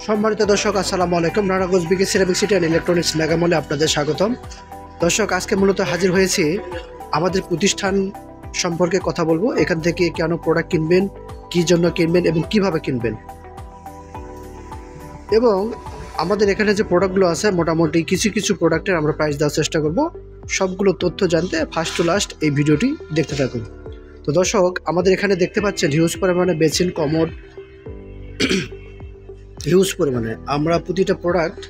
সম্মানিত দর্শক, আসসালামু আলাইকুম। নারায়ণগঞ্জ বিকে সিরামিক সিটি অ্যান্ড ইলেকট্রনিক্স মেগামলে আপনাদের স্বাগতম। দর্শক, আজকে মূলত হাজির হয়েছি আমাদের প্রতিষ্ঠান সম্পর্কে কথা বলবো। এখান থেকে কেন প্রোডাক্ট কিনবেন, কী জন্য কিনবেন এবং কিভাবে কিনবেন, এবং আমাদের এখানে যে প্রোডাক্টগুলো আছে মোটামুটি কিছু কিছু প্রোডাক্টের আমরা প্রাইস দেওয়ার চেষ্টা করব। সবগুলো তথ্য জানতে ফার্স্ট টু লাস্ট এই ভিডিওটি দেখতে থাকুন। তো দর্শক, আমাদের এখানে দেখতে পাচ্ছেন হিউজ পরিমাণে বেসিন, কমোড, হিউজ পরিমাণে আমরা প্রতিটা প্রোডাক্ট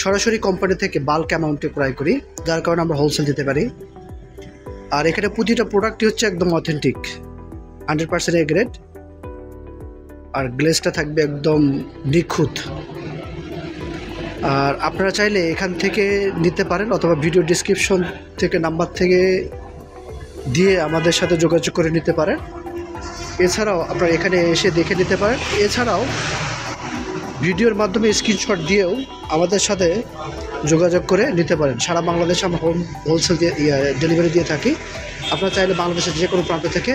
সরাসরি কোম্পানি থেকে বাল্ক অ্যামাউন্টে ক্রয় করি, যার কারণে আমরা হোলসেল দিতে পারি। আর এখানে প্রতিটা প্রোডাক্টই হচ্ছে একদম অথেন্টিক, 100% এ গ্রেড, আর গ্লেজটা থাকবে একদম নিখুঁত। আর আপনারা চাইলে এখান থেকে নিতে পারেন, অথবা ভিডিও ডিসক্রিপশন থেকে নাম্বার থেকে দিয়ে আমাদের সাথে যোগাযোগ করে নিতে পারেন। এছাড়াও আপনারা এখানে এসে দেখে নিতে পারেন। এছাড়াও ভিডিওর মাধ্যমে স্ক্রিনশট দিয়েও আমাদের সাথে যোগাযোগ করে নিতে পারেন। সারা বাংলাদেশে আমরা হোলসেল দিয়ে ডেলিভারি দিয়ে থাকি। আপনারা চাইলে বাংলাদেশের যে কোনো প্রান্ত থেকে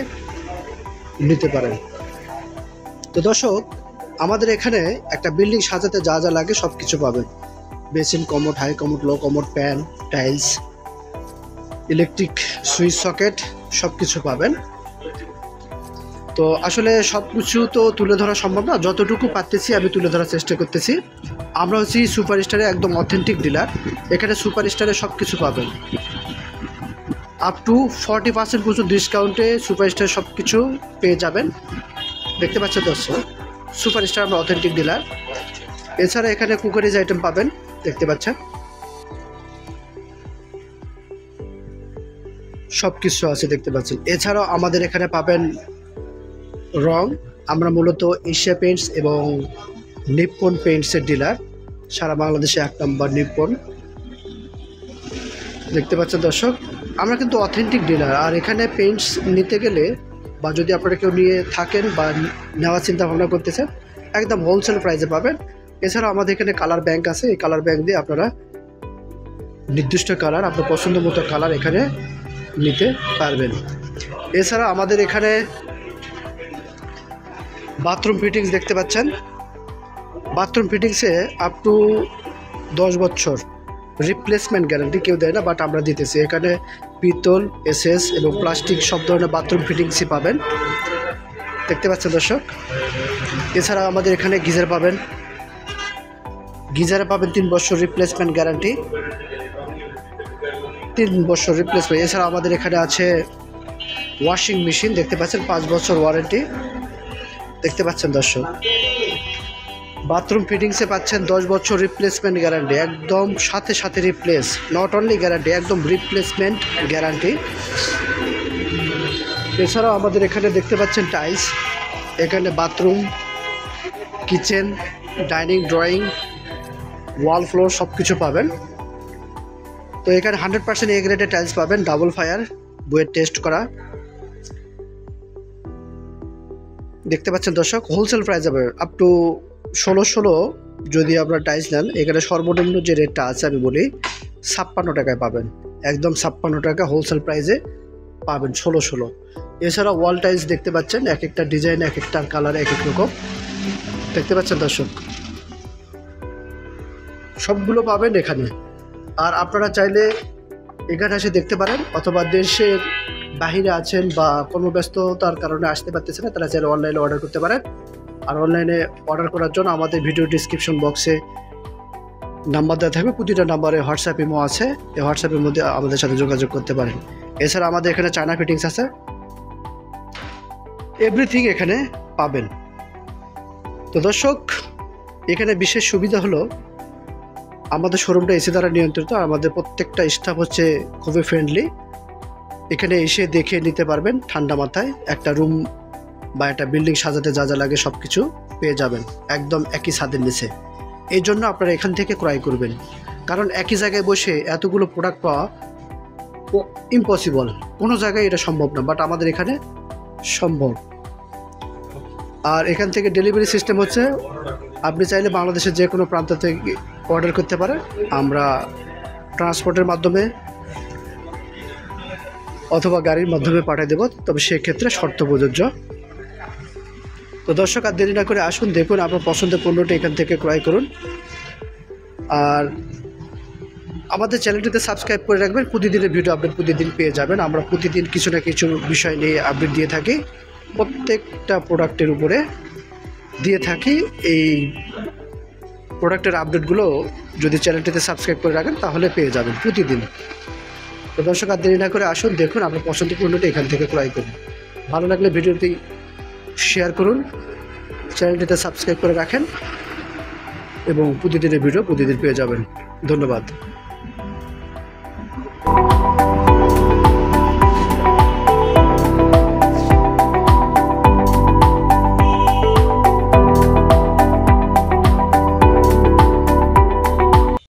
নিতে পারেন। তো দর্শক, আমাদের এখানে একটা বিল্ডিং সাজাতে যা যা লাগে সব কিছু পাবেন। Basin, commode, high commode, low commode, pan, tiles, electric switch socket সব কিছু পাবেন। তো আসলে সব কিছু তো তুলে ধরা সম্ভব না, যতটুকু পারতেছি আমি তুলে ধরার চেষ্টা করতেছি। আমরা হচ্ছি সুপার স্টারে একদম অথেন্টিক ডিলার। এখানে সুপার স্টারে সব কিছু পাবেন, আপ টু 40% পর্যন্ত ডিসকাউন্টে সুপার স্টারে সব কিছু পেয়ে যাবেন। দেখতে পাচ্ছেন দর্শক, সুপার স্টার আমরা অথেন্টিক ডিলার। এছাড়া এখানে কুকারিজ আইটেম পাবেন, দেখতে পাচ্ছেন সব কিছু আছে, দেখতে পাচ্ছেন। এছাড়াও আমাদের এখানে পাবেন রং। আমরা মূলত এশিয়া পেইন্টস এবং নিপ্পন পেইন্টসের ডিলার, সারা বাংলাদেশে 1 নম্বর নিপ্পন। দেখতে পাচ্ছেন দর্শক, আমরা কিন্তু অথেন্টিক ডিলার। আর এখানে পেইন্টস নিতে গেলে বা যদি আপনারা কেউ নিয়ে থাকেন বা নেওয়ার চিন্তা ভাবনা করতেছেন, একদম হোলসেল প্রাইসে পাবেন। এছাড়াও আমাদের এখানে কালার ব্যাংক আছে, এই কালার ব্যাংক দিয়ে আপনারা নির্দিষ্ট কালার, আপনার পছন্দ মতো কালার এখানে নিতে পারবেন। এছাড়া আমাদের এখানে বাথরুম ফিটিংস দেখতে পাচ্ছেন। বাথরুম ফিটিংসে আপ টু 10 বছর রিপ্লেসমেন্ট গ্যারান্টি কেউ দেয় না, বাট আমরা দিতেছি। এখানে পিতল, এসএস এবং প্লাস্টিক সব ধরনের বাথরুম ফিটিংসই পাবেন, দেখতে পাচ্ছেন দর্শক। এছাড়া আমাদের এখানে গিজার পাবেন, গিজারে পাবেন 3 বছর রিপ্লেসমেন্ট গ্যারান্টি, 3 বছর রিপ্লেসমেন্ট। এছাড়া আমাদের এখানে আছে ওয়াশিং মেশিন, দেখতে পাচ্ছেন 5 বছর ওয়ারেন্টি, দেখতে পাচ্ছেন দর্শক। বাথরুম ফিটিংসে পাচ্ছেন 10 বছর রিপ্লেসমেন্ট গ্যারান্টি, একদম সাথে সাথে রিপ্লেস, নট অনলি গ্যারান্টি, একদম রিপ্লেসমেন্ট গ্যারান্টি। এছাড়াও আমাদের এখানে দেখতে পাচ্ছেন টাইলস, এখানে বাথরুম, কিচেন, ডাইনিং, ড্রয়িং, ওয়াল, ফ্লোর সব কিছু পাবেন। তো এখানে 100% এ গ্রেডের টাইলস পাবেন, ডাবল ফায়ার, বুয়েট টেস্ট করা, দেখতে পাচ্ছেন দর্শক। হোলসেল প্রাইস হবে আপ টু 16 যদি আপনার টাইলস নেন। এখানে সর্বনিম্ন যে রেটটা আছে আমি বলি 56 টাকায় পাবেন, একদম 56 টাকা হোলসেল প্রাইসে পাবেন 16। এছাড়া ওয়াল টাইলস দেখতে পাচ্ছেন, এক একটা ডিজাইন, এক একটা কালার, এক এক রকম, দেখতে পাচ্ছেন দর্শক। সবগুলো পাবেন এখানে। আর আপনারা চাইলে এখানে এসে দেখতে পারেন, অথবা দেশের বাহিরে আছেন বা কর্মব্যস্ততার কারণে আসতে পারতেছে না, তারা চাইলে অনলাইনে অর্ডার করতে পারেন। আর অনলাইনে অর্ডার করার জন্য আমাদের ভিডিও ডিসক্রিপশন বক্সে নাম্বার দেওয়া থাকবে, প্রতিটা নাম্বারে হোয়াটসঅ্যাপ ইমো আছে, এই হোয়াটসঅ্যাপের মধ্যে আমাদের সাথে যোগাযোগ করতে পারেন। এছাড়া আমাদের এখানে চায়না ফিটিংস আছে, এভরিথিং এখানে পাবেন। তো দর্শক, এখানে বিশেষ সুবিধা হলো আমাদের শোরুমটা এসি দ্বারা নিয়ন্ত্রিত, আর আমাদের প্রত্যেকটা স্টাফ হচ্ছে খুবই ফ্রেন্ডলি। এখানে এসে দেখে নিতে পারবেন ঠান্ডা মাথায়। একটা রুম বা একটা বিল্ডিং সাজাতে যা যা লাগে সব কিছু পেয়ে যাবেন একদম একই ছাদের নিচে। এই জন্য আপনারা এখান থেকে ক্রয় করবেন, কারণ একই জায়গায় বসে এতগুলো প্রোডাক্ট পাওয়া ইম্পসিবল, কোনো জায়গায় এটা সম্ভব না, বাট আমাদের এখানে সম্ভব। আর এখান থেকে ডেলিভারি সিস্টেম হচ্ছে, আপনি চাইলে বাংলাদেশের যে কোনো প্রান্ত থেকে অর্ডার করতে পারেন, আমরা ট্রান্সপোর্টের মাধ্যমে অথবা গাড়ির মাধ্যমে পাঠিয়ে দেব, তবে সেক্ষেত্রে শর্ত প্রযোজ্য। তো দর্শক আর দেরি না করে আসুন, দেখুন আপনার পছন্দের পণ্যটা এখান থেকে ক্রয় করুন। আর আমাদের চ্যানেলটিতে সাবস্ক্রাইব করে রাখবেন, প্রতিদিনের ভিডিও আপডেট প্রতিদিন পেয়ে যাবেন। আমরা প্রতিদিন কিছু না কিছু বিষয় নিয়ে আপডেট দিয়ে থাকি, প্রত্যেকটা প্রোডাক্টের উপরে দিয়ে থাকি। এই প্রোডাক্টের আপডেটগুলো যদি চ্যানেলটিতে সাবস্ক্রাইব করে রাখেন তাহলে পেয়ে যাবেন প্রতিদিন। তো দর্শক আর দেরি না করে আসুন, দেখুন আপনার পছন্দের পণ্যটা এখান থেকে ক্রয় করুন। ভালো লাগলে ভিডিওটি শেয়ার করুন, চ্যানেলটিতে সাবস্ক্রাইব করে রাখেন এবং প্রতিদিনের ভিডিও প্রতিদিন পেয়ে যাবেন। ধন্যবাদ।